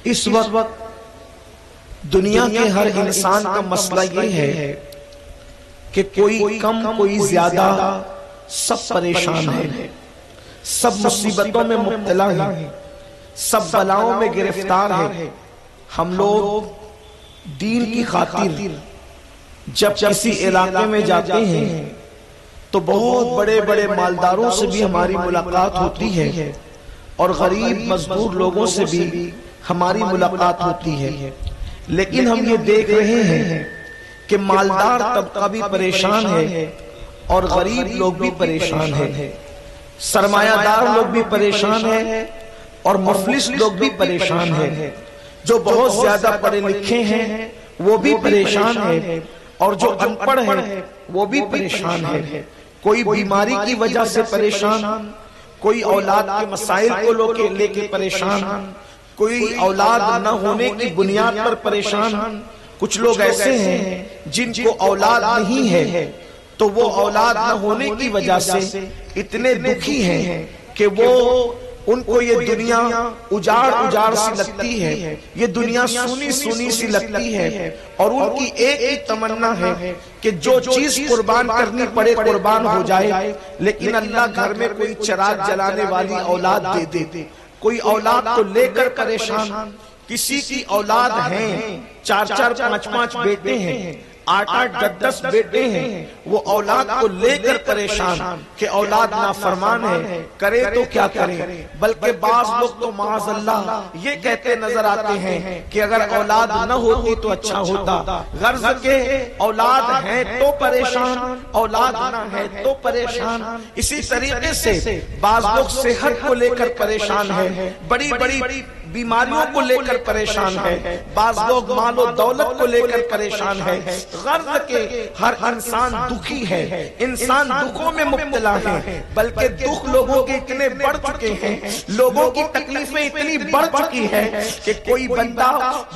اس وقت دنیا کے ہر انسان کا مسئلہ یہ ہے کہ کوئی کم کوئی زیادہ سب پریشان ہے، سب مصیبتوں میں مبتلا ہیں، سب بلاؤں میں گرفتار ہیں۔ ہم لوگ دین کی خاطر جب کسی علاقے میں جاتے ہیں تو بہت بڑے بڑے مالداروں سے بھی ہماری ملاقات ہوتی ہے اور غریب مزدور لوگوں سے بھی ہماری ملاقات ہوتی ہے، لیکن ہم یہ دیکھ رہے ہیں کہ مالدار طبقہ بھی پریشان ہے اور غریب لوگ بھی پریشان ہیں، سرمایہ دار لوگ بھی پریشان ہیں اور مفلس لوگ بھی پریشان ہیں، جو بہت زیادہ پڑھے لکھے ہیں وہ بھی پریشان ہیں اور جو ان پڑھ ہیں وہ بھی پریشان ہیں۔ کوئی بیماری کی وجہ سے پریشان، کوئی اولاد کے مسائل کو لے کے پریشان، کوئی اولاد نہ ہونے کی بنیاد پر پریشان۔ کچھ لوگ ایسے ہیں جن کو اولاد نہیں ہے تو وہ اولاد نہ ہونے کی وجہ سے اتنے دکھی ہیں کہ وہ ان کو یہ دنیا اجاڑ سی لگتی ہے، یہ دنیا سونی سی لگتی ہے اور ان کی ایک ہی تمنا ہے کہ جو چیز قربان کرنی پڑے قربان ہو جائے، لیکن اللہ گھر میں کوئی چراغ جلانے والی اولاد دے دے۔ کوئی اولاد کو لے کر پریشان، کسی کی اولاد ہیں 4 5 بیٹے ہیں، 8 10 بیٹے ہیں، وہ اولاد کو لے کر پریشان کہ اولاد نافرمان ہے، کرے تو کیا کرے۔ بلکہ بعض لوگ تو معاذ اللہ یہ کہتے نظر آتے ہیں کہ اگر اولاد نہ ہوتی تو اچھا ہوتا، غرض کہ اولاد ہے تو پریشان، اولاد نہ ہے تو پریشان۔ اسی طریقے سے بعض لوگ صحت کو لے کر پریشان ہے، بڑی بڑی بیماریوں کو لے کر پریشان ہے، بعض لوگ مال و دولت کو لے کر پریشان ہے۔ غرض کہ ہر انسان دکھی ہے، انسان دکھوں میں مبتلا ہے، بلکہ دکھ لوگوں کے اتنے بڑھ چکے ہیں، لوگوں کی تکلیفیں اتنی بڑھ چکی ہیں کہ کوئی بندہ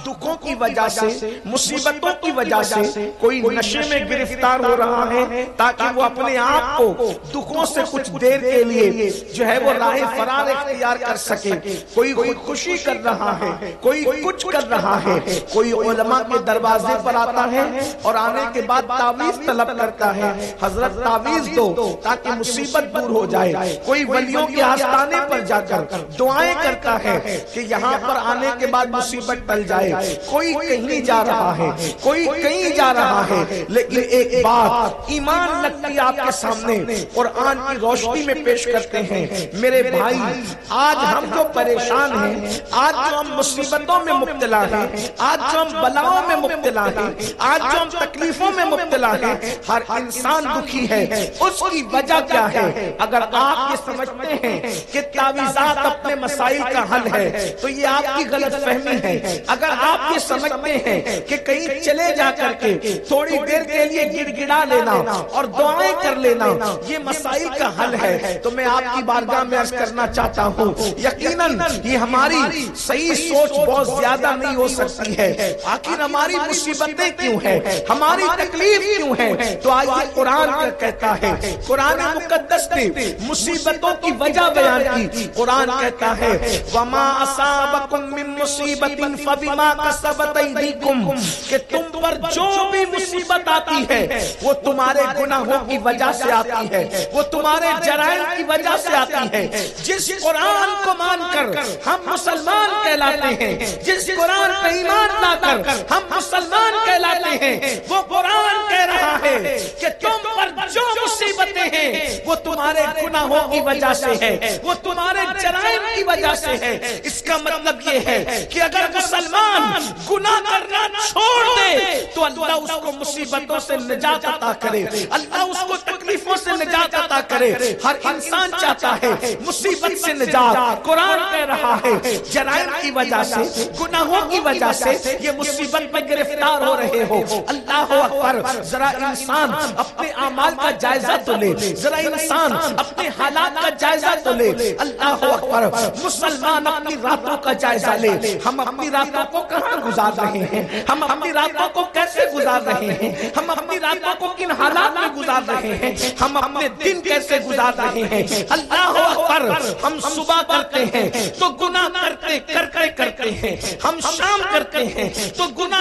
دکھوں کی وجہ سے، مصیبتوں کی وجہ سے کوئی نشے میں گرفتار ہو رہا ہے تاکہ وہ اپنے آپ کو دکھوں سے کچھ دیر کے لیے جو ہے وہ راہ فرار اختیار کر سکے۔ کوئی خودکشی کر رہا ہے، کوئی کچھ کر رہا ہے، کوئی علماء کے دروازے پر آتا ہے اور آنے کے بعد تعویذ طلب کرتا ہے، حضرت تعویذ دو تاکہ مصیبت دور ہو جائے۔ کوئی ولیوں کے آستانے پر جا کر دعائیں کرتا ہے کہ یہاں پر آنے کے بعد مصیبت ٹل جائے۔ کوئی کہیں جا رہا ہے، کوئی کہیں جا رہا ہے، لیکن ایک بات ایمان لگتی آپ کے سامنے قرآن کی روشنی میں پیش کرتے ہیں۔ میرے بھائی، آج ہم جو پریشان ہیں، آج جو ہم مصیبتوں میں مبتلا ہیں، آج جو ہم بلاؤں میں مبتلا ہیں، آج جو ہم تکلیفوں میں مبتلا ہیں، ہر انسان دکھی ہے۔ اس کی وجہ کیا ہے؟ اگر آپ یہ سمجھتے ہیں کہ تعویذات اپنے مسائل کا حل ہے تو یہ آپ کی غلط فہمی ہے۔ اگر آپ یہ سمجھتے ہیں کہ کہیں چلے جا کر کے تھوڑی دیر کے لیے گڑ گڑا لینا اور دعائیں کر لینا یہ مسائل کا حل ہے تو میں آپ کی بارگاہ میں عرض کرنا چاہتا ہوں، یقیناً یہ ہماری صحیح سوچ بہت زیادہ نہیں ہو سکتی ہے۔ آخر ہماری مصیبتیں کیوں ہیں، ہماری تکلیف کیوں ہے؟ تو آئیے قرآن کیا کہتا ہے۔ قرآن مقدس نے مصیبتوں کی وجہ بیان کی۔ قرآن کہتا ہے وَمَا أَصَابَكُم مِّن مُّصِيبَةٍ فَبِمَا كَسَبَتْ أَيْدِيكُمْ، کہ تم پر جو بھی مصیبت آتی ہے وہ تمہارے گناہوں کی وجہ سے آتی ہے، وہ تمہارے جرائم کی وجہ سے آتی ہے۔ جس قرآن کو مان کر ہم مسلمان کہلاتے ہیں، جس قرآن پہ ایمان لا کر ہم مسلمان کہلاتے ہیں، وہ قرآن کہہ رہا ہے کہ تم پر جو مصیبتیں ہیں وہ تمہارے گناہوں کی وجہ سے ہے، وہ تمہارے جرائم کی وجہ سے ہے۔ اس کا مطلب یہ ہے کہ اگر مسلمان گناہ کرنا چھوڑ دے تو اللہ اس کو مصیبتوں سے نجات عطا کرے، اللہ اس کو تکلیفوں سے نجات عطا کرے۔ ہر انسان چاہتا ہے مصیبت سے نجات۔ قرآن کہہ رہا ہے جرائم کی وجہ سے، گناہوں کی وجہ سے یہ مصیبت میں گرفتار ہو رہے ہو۔ اللہ اکبر، ذرا انسان اپنے اعمال کا جائزہ تو لے، ذرا انسان اپنے حالات کا جائزہ تو لے۔ اللہ اکبر، مسلمان اپنی راتوں کا جائزہ لے۔ ہم اپنی راتوں کو کہاں گزار رہے ہیں، ہم اپنی راتوں کو کیسے کیسے گزار رہے ہیں, ہم اپنی راتوں کو کن حالات میں گزار رہے ہیں, ہم اپنے دن کیسے گزار رہے ہیں. اللہ اکبر. ہم صبح کرتے ہیں تو گناہ کرتے ہیں, ہم شام کرتے ہیں تو گناہ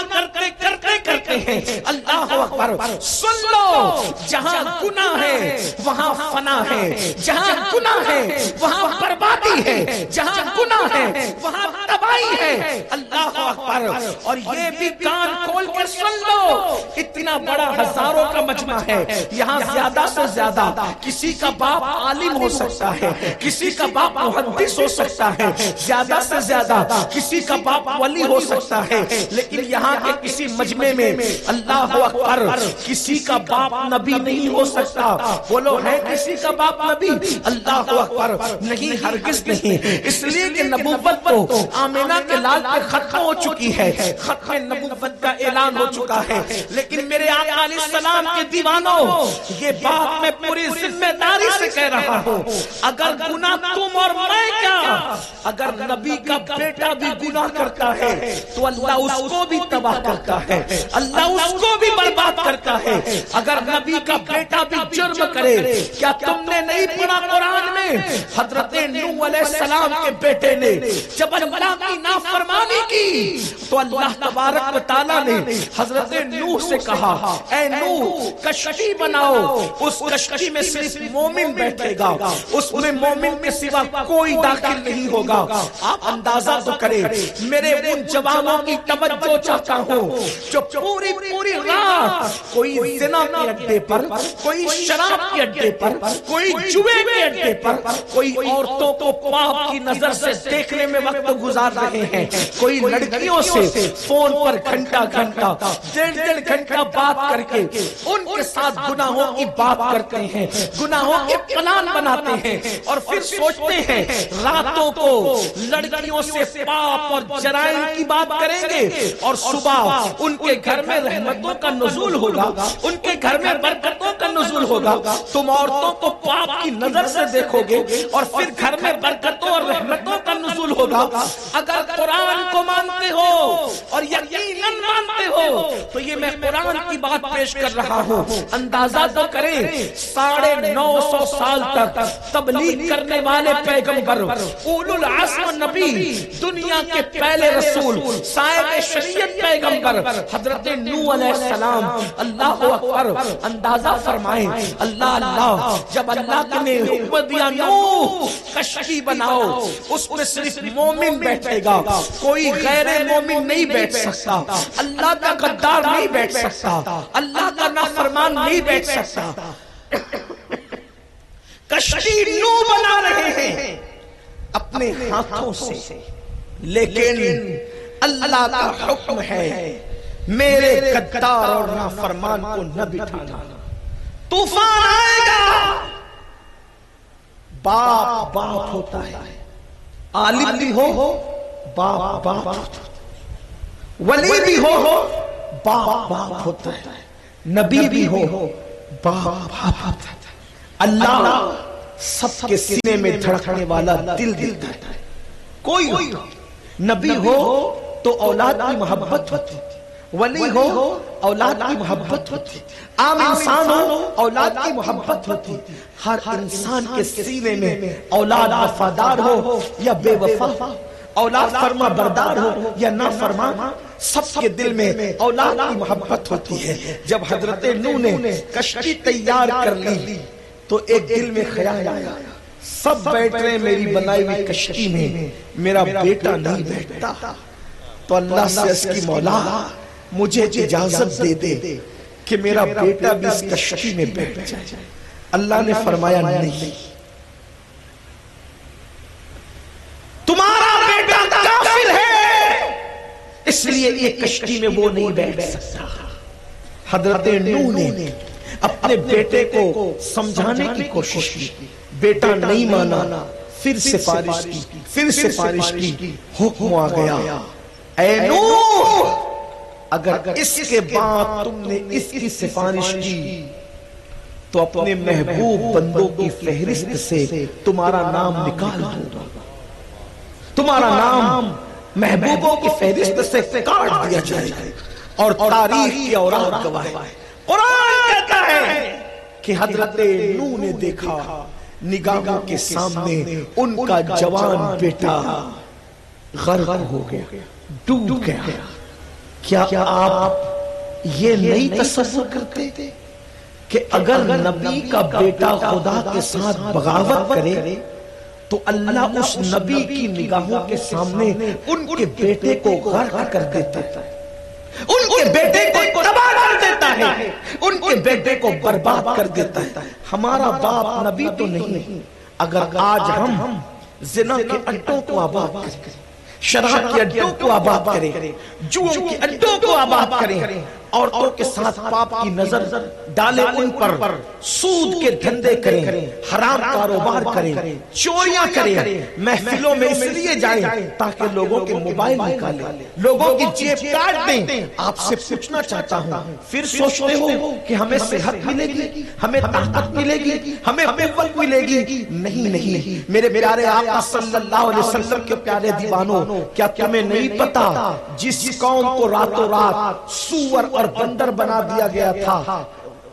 کرتے ہیں. اللہ اکبر. سن لو, جہاں گناہ ہے وہاں فنا ہے, جہاں گناہ ہے وہاں بربادی ہے, جہاں گناہ ہے وہاں تباہی ہے. اللہ اکبر. اور یہ بھی کان کھول کر سن لو, اتنا بڑا ہزاروں کا مجمع ہے, یہاں زیادہ سے زیادہ کسی کا باپ عالم ہو سکتا ہے, کسی کا باپ محدث ہو سکتا ہے, زیادہ سے زیادہ کسی کا باپ ولی ہو سکتا ہے, لیکن یہاں کے کسی مجمع میں اللہ اکبر کسی کا باپ نبی نہیں ہو سکتا. بولو ہے کسی کا باپ نبی؟ اللہ اکبر. نہیں, ہرگز نہیں. اس لیے کہ نبوت تو آمینہ کے لال پہ ختم ہو چکی ہے, ختم نبوت کا اعلان ہو چکا ہے. لیکن میرے آقا علیہ السلام کے دیوانوں, یہ بات میں پوری ذمہ داری سے کہہ رہا ہوں, اگر گناہ تم اور میں کیا, اگر نبی کا بیٹا بھی گناہ کرتا ہے تو اللہ اس کو بھی تباہ کرتا ہے, اللہ اس کو بھی برباد کرتا ہے. اگر نبی کا بیٹا بھی جرم کرے, کیا تم نے نہیں پڑھا قرآن میں حضرت نوح علیہ السلام کے بیٹے نے جب اللہ کی نافرمانی کی تو اللہ تبارک و تعالیٰ نے حضرت نوح سے کہا, اے نوح کشتی بناؤ, اس کشتی میں صرف مومن بیٹھے گا, اس میں مومن کے سوا کوئی داخل نہیں ہوگا. آپ اندازہ تو کریں, میرے ان جوانوں کی توجہ چاہتا ہوں جو پوری رات کوئی زنا کے اڈے پر, کوئی شراب کے اڈے پر, کوئی جوے کے اڈے پر, کوئی عورتوں کو پاپ کی نظر سے دیکھنے میں وقت گزار رہے ہیں, کوئی لڑکیوں سے فون پر گھنٹہ ڈیڑھ گھنٹہ بات کر کے ان کے ساتھ گناہوں کی بات کرتے ہیں, گناہوں کے پلان بناتے ہیں, اور پھر سوچتے ہیں راتوں کو لڑکیوں سے پاپ اور جرائم کی بات کریں گے, اور صبح ان کے گھر میں رحمتوں کا نزول ہوگا, ان کے گھر میں برکتوں کا نزول ہوگا. تم عورتوں کو پاپ کی نظر سے دیکھو گے اور پھر گھر میں برکتوں اور رحمتوں کا نزول ہوگا. اگر قرآن کو مانتے ہو اور یقیناً مانتے ہو تو یہ میں قرآن کی بات پیش کر رہا ہوں. اندازہ تو کریں, 950 سال تک تبلیغ کرنے والے پیغمبر, اولو العزم نبی, دنیا کے پہلے رسول, صاحب شریعت پیغمبر حضرت نوح علیہ السلام. اللہ اکبر. اندازہ فرمائیں, اللہ جب اللہ نے حکم دیا نوح کشتی بناؤ, اس میں صرف مومن بیٹھے گا, کوئی غیر مومن نہیں بیٹھ سکتا, اللہ کا غدار نہیں بیٹھ سکتا, اللہ کا نافرمان نہیں بیٹھ سکتا. کشتی نوح بنا رہے ہیں اپنے ہاتھوں سے, لیکن اللہ کا حکم ہے میرے غدار اور نافرمان کو نہ بٹھانا, طوفان آئے گا. باپ ہوتا ہے, عالم بھی ہو باپ ہوتا ہے, ولی بھی ہو باپ ہوتا ہے, نبی بھی ہو باپ ہوتا ہے. اللہ سب کے سینے میں دھڑکنے والا دل دیتا ہے. کوئی نبی ہو تو اولاد کی محبت ہوتی, ولی ہو اولاد کی محبت ہوتی, عام انسان ہو اولاد کی محبت ہوتی. ہر انسان کے سینے میں اولاد وفادار ہو یا بے وفا, اولاد فرما بردار ہو یا نافرمان, سب کے دل میں اولاد کی محبت ہوتی ہے. جب حضرت نوح نے کشتی تیار کر لی تو ایک دل میں خیال آیا, سب بیٹھ رہے میری بنائی ہوئی کشتی میں, میرا بیٹا نہیں بیٹھتا. تو اللہ سے اس کی مولا مجھے اجازت دے دے کہ میرا بیٹا بھی اس کشتی میں بیٹھ جائے. اللہ نے فرمایا نہیں, تمہارا بیٹا کافر ہے, اس لیے یہ کشتی میں وہ نہیں بیٹھ سکتا. حضرت نوح نے اپنے بیٹے کو سمجھانے کی کوشش کی, بیٹا نہیں مانا, پھر سفارش کی, حکم آ گیا, اے نوح اگر اس کے بعد تم نے اس کی سفارش کی تو اپنے محبوب بندوں کی فہرست سے تمہارا نام نکال دوں گا, تمہارا نام محبوبوں کی فہرست سے کاٹ دیا جائے گا, اور تاریخ کی اوراق گواہ ہے۔ قرآن کہتا ہے کہ حضرت نوح نے دیکھا نگاہوں کے سامنے ان کا جوان بیٹا غرق ہو گیا، ڈوب گیا۔ کیا آپ یہ نہیں تصور کرتے کہ اگر نبی کا بیٹا خدا کے ساتھ بغاوت کرے تو اللہ اس نبی کی نگاہوں کے سامنے ان کے بیٹے کو غرق کر دیتا ہے، ان کے بیٹے کو تباہ کر دیتا ہے، ان کے بیٹے کو برباد کر دیتا ہے۔ ہمارا باپ نبی تو نہیں، اگر آج ہم زنا کے اڈوں کو آباد کریں، شراب کے اڈوں کو آباد کریں، جوؤں کے اڈوں کو آباد کریں، عورتوں کے ساتھ پاپ کی نظر ڈالیں، ان پر سود کے دھندے کریں، حرام کاروبار کریں، چوریاں کریں، محفلوں میں اس لیے جائیں تاکہ لوگوں کے موبائل نکالیں، لوگوں کی جیب کاٹ دیں۔ آپ سے پوچھنا چاہتا ہوں، پھر سوچتے ہو کہ ہمیں صحت ملے گی، ہمیں طاقت ملے گی، ہمیں قوت ملے گی؟ نہیں، میرے پیارے آقا صلی اللہ علیہ وسلم کے پیارے دیوانوں، کیا تمہیں نہیں پتا جس قوم کو راتوں رات سور اور بندر بنا دیا گیا تھا،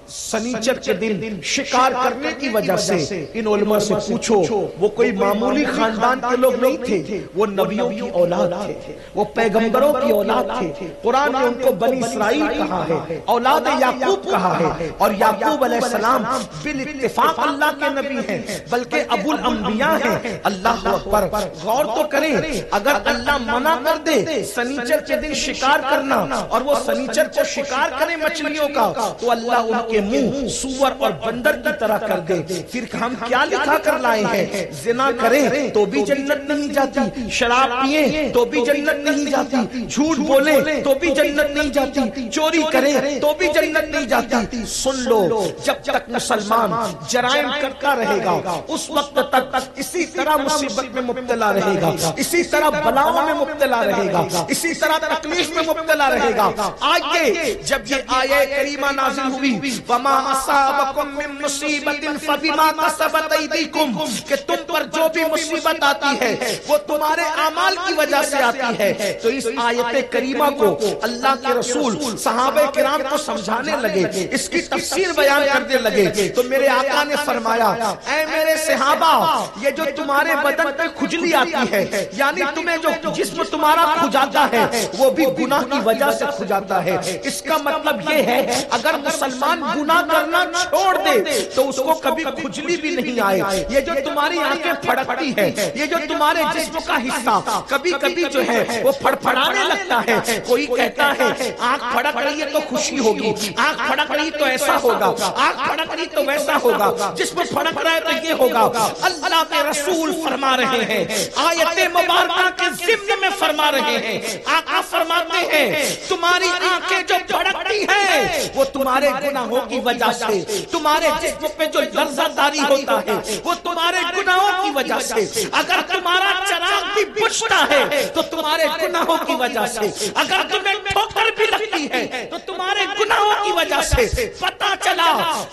سنیچر کے دن شکار کرنے کی وجہ سے، ان علماء سے پوچھو، وہ کوئی معمولی خاندان کے لوگ نہیں تھے، وہ نبیوں کی اولاد تھے، وہ پیغمبروں کی اولاد تھے۔ قرآن نے ان کو بنی اسرائیل کہا ہے، اولاد یعقوب کہا ہے، اور یعقوب علیہ السلام بالاتفاق اللہ کے نبی ہیں، بلکہ ابو الانبیاء ہیں۔ اللہ اکبر، غور تو کریں، اگر اللہ منع کر دے سنیچر کے دن شکار کرنا اور وہ سنیچر کو شکار کریں مچھلیوں کا، تو اللہ ان کے منہ سور اور بندر کی طرح کر دے۔ پھر ہم کیا لکھا کر لائے ہیں؟ زنا کریں تو بھی جنت نہیں جاتی، شراب پیئیں تو بھی جنت نہیں جاتی، جھوٹ بولیں تو بھی جنت نہیں جاتی، چوری کریں تو بھی جنت نہیں جاتی۔ سن لو، جب تک مسلمان جرائم کرتا رہے گا اس وقت تک اسی طرح مصیبت میں مبتلا رہے گا، اسی طرح بلاؤں میں مبتلا رہے گا، اسی طرح تکلیف میں مبتلا رہے گا۔ آگے جب یہ آیہ کریمہ نازل ہوئی، وَمَا أَصَابَكُم مِّن مُّصِيبَةٍ فَبِمَا كَسَبَتْ أَيْدِيكُم، کہ تم پر جو بھی مصیبت آتی ہے وہ تمہارے اعمال کی وجہ سے آتی ہے۔ تو اس آیت کریمہ کو اللہ کے رسول صحابہ کرام کو سمجھانے لگے، اس کی تفسیر بیان کرنے لگے، تو میرے آقا نے فرمایا، اے میرے صحابہ، یہ جو تمہارے بدن پہ کھجلی آتی ہے، یعنی تمہیں جو جسم تمہارا کھجاتا ہے وہ بھی گناہ کی وجہ سے کھجاتا ہے۔ اس کا مطلب یہ ہے اگر مسلمان گناہ کرنا چھوڑ دے تو اس کو کبھی کھجلی بھی نہیں آئے۔ یہ جو تمہاری آنکھیں پھڑکتی ہے، یہ جو تمہارے جسم کا حصہ کبھی کبھی جو ہے وہ پھڑپھڑانے لگتا ہے، کوئی کہتا ہے آنکھ پھڑک رہی ہے تو خوشی ہوگی، آنکھ پھڑک رہی تو ایسا ہوگا، آنکھ پھڑک رہی تو ویسا ہوگا، جسم پھڑک رہا ہے تو یہ ہوگا۔ اللہ کے رسول فرما رہے ہیں، آیت مبارکہ کے ضمن میں فرما رہے ہیں، آقا فرماتے ہیں تمہاری آنکھیں جو پھڑکتی ہیں وہ تمہارے گناہوں کی وجہ سے، تمہارے جسم پہ جو لرزہ داری ہوتا ہے وہ تمہارے گناہوں کی وجہ سے، اگر تمہارا چراغ بھی بجھتا ہے تو تمہارے گناہوں کی وجہ سے، اگر تمہیں ٹھوکر بھی لگتی ہے تو تمہارے گناہوں کی وجہ سے۔ پتہ چلا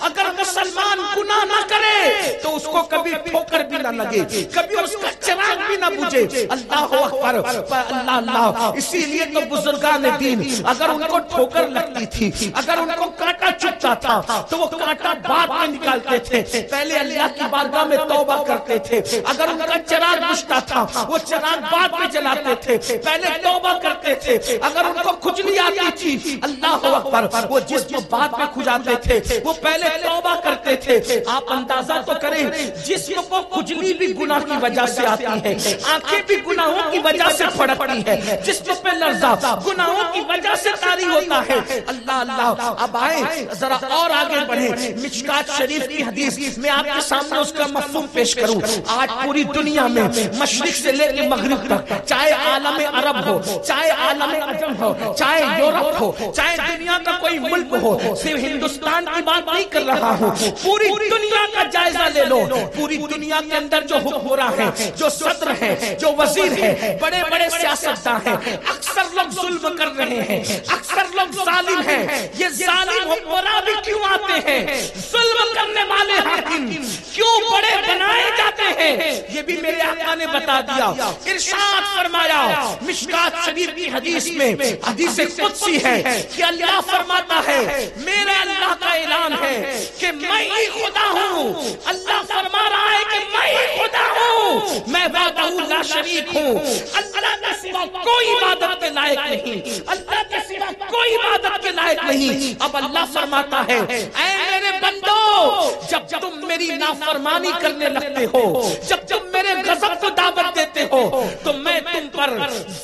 اگر مسلمان گناہ نہ کرے تو اس کو کبھی ٹھوکر بھی نہ لگے، کبھی اس کا چراغ بھی نہ بجھے۔ اللہ اکبر، اللہ اللہ۔ اسی لیے تو بزرگان دین اگر ان کو ٹھوکر لگتی تھی، اگر ان کو کانٹا چبھتا تھا تو وہ کانٹا بعد میں نکالتے تھے، پہلے اللہ کی بارگاہ میں توبہ کرتے تھے۔ اگر ان کا چراغ بجھتا تھا وہ چراغ بعد میں جلاتے تھے، پہلے توبہ کرتے تھے۔ اگر ان کو کھجلی آتی تھی، اللہ اکبر، وہ جسم بعد میں کھجاتے تھے، وہ پہلے توبہ کرتے تھے۔ آپ اندازہ تو کریں، جسم کو کھجلی بھی گناہ کی وجہ سے آتی ہے، آنکھیں بھی گناہوں کی وجہ سے پھڑکتی ہے، جسم پہ لرزہ گناہوں کی وجہ سے طاری ہوتا ہے۔ اللہ اللہ۔ اب آئیں ذرا اور آگے بڑھیں، مشکات شریف کی حدیث میں آپ کے سامنے اس کا مفہوم پیش کروں۔ آج پوری دنیا میں مشرق سے لے کے مغرب تک، چاہے عالم عرب ہو، چاہے عالم عجم ہو، چاہے یورپ ہو، چاہے دنیا کا کوئی ملک ہو، صرف ہندوستان کی بات نہیں کر رہا ہوں، پوری دنیا کا جائزہ لے لو۔ پوری دنیا کے اندر جو حکمراں ہیں، جو صدر ہیں، جو وزیر ہیں، بڑے بڑے سیاستدان ہیں، اکثر لوگ لوگ ظلم کر رہے ہیں، اکثر لوگ ظالم ہیں، یہ ظالم حکمراں بھی کیوں آتے ہیں؟ ظلم کرنے والے حاکم کیوں بڑے بنائے جاتے ہیں؟ یہ بھی میرے آقا نے بتا دیا۔ ارشاد فرمایا مشکات شریف کی حدیث میں، حدیث قدسی ہے کہ اللہ فرماتا ہے، میرا اللہ کا اعلان ہے کہ میں ہی خدا ہوں۔ اللہ فرما رہا ہے کہ میں ہی خدا ہوں، میں وحدہ لا شریک ہوں، اللہ کے سوا کوئی عبادت کے لائق نہیں، اللہ کے سوا کوئی عبادت کے لائق نہیں۔ اب اللہ فرماتا ہے، اے میرے بندو، جب تم میری نافرمانی کرنے لگتے ہو، جب تم میرے غضب کو دعوت دیتے ہو، تو میں تم پر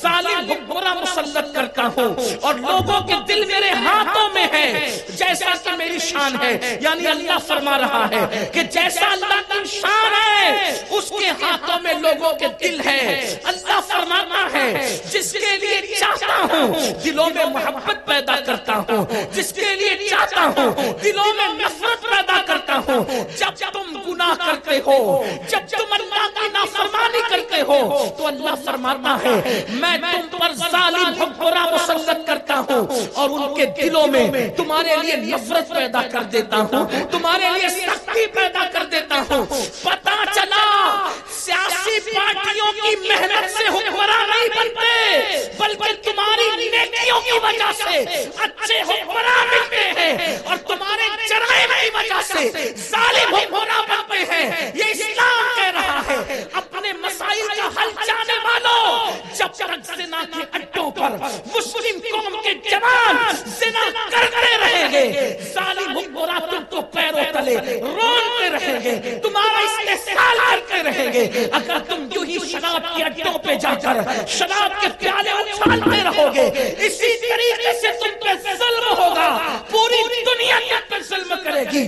ظالم حکمراں مسلط کرتا ہوں، اور لوگوں کے دل میرے ہاتھوں میں ہے، جیسا کہ میری شان ہے۔ یعنی اللہ فرما رہا ہے کہ جیسا اللہ کی شان ہے، اس کے ہاتھوں میں لوگوں کے دل ہے۔ اللہ فرماتا ہے، جس کے لیے چاہتا ہوں دلوں میں محبت پیدا کرتا ہوں، جس کے لیے چاہتا ہوں دلوں میں نفرت پیدا کرتا ہوں۔ جب تم گناہ کرتے ہو، جب تم اللہ کی نافرمانی کرتے ہو، تو اللہ فرماتا ہے میں تم پر ظالم حکمراں مسلط کرتا ہوں، اور ان کے دلوں میں تمہارے لیے نفرت پیدا کر دیتا ہوں، تمہارے لیے سختی پیدا کر دیتا ہوں۔ پتہ چلا سیاسی پارٹیوں کی محنت سے حکمراں نہیں بنتے، بلکہ تمہاری نیکیوں کی وجہ سے اچھے حکمراں ملتے ہیں، اور تمہارے جرائم کی وجہ سے ظالم حکمراں بنتے ہیں۔ یہ اسلام کہہ رہا ہے، اپنے مسائل کا حل چاہنے والوں، جب تک زنا کے اڈوں پر مسلم قوم کے جوان زنا کرتے رہیں گے، ظالم حکمراں تم کو پیروں تلے رونتے رہیں گے، تمہارا استحصال کرتے رہیں گے۔ اگر تم یوں ہی شراب کے اڈوں پہ جا کر شراب کے پیالے اچھالتے رہو گے، اسی طریقے سے تم پہ ظلم ہوگا، پوری دنیا تم پہ ظلم کرے گی۔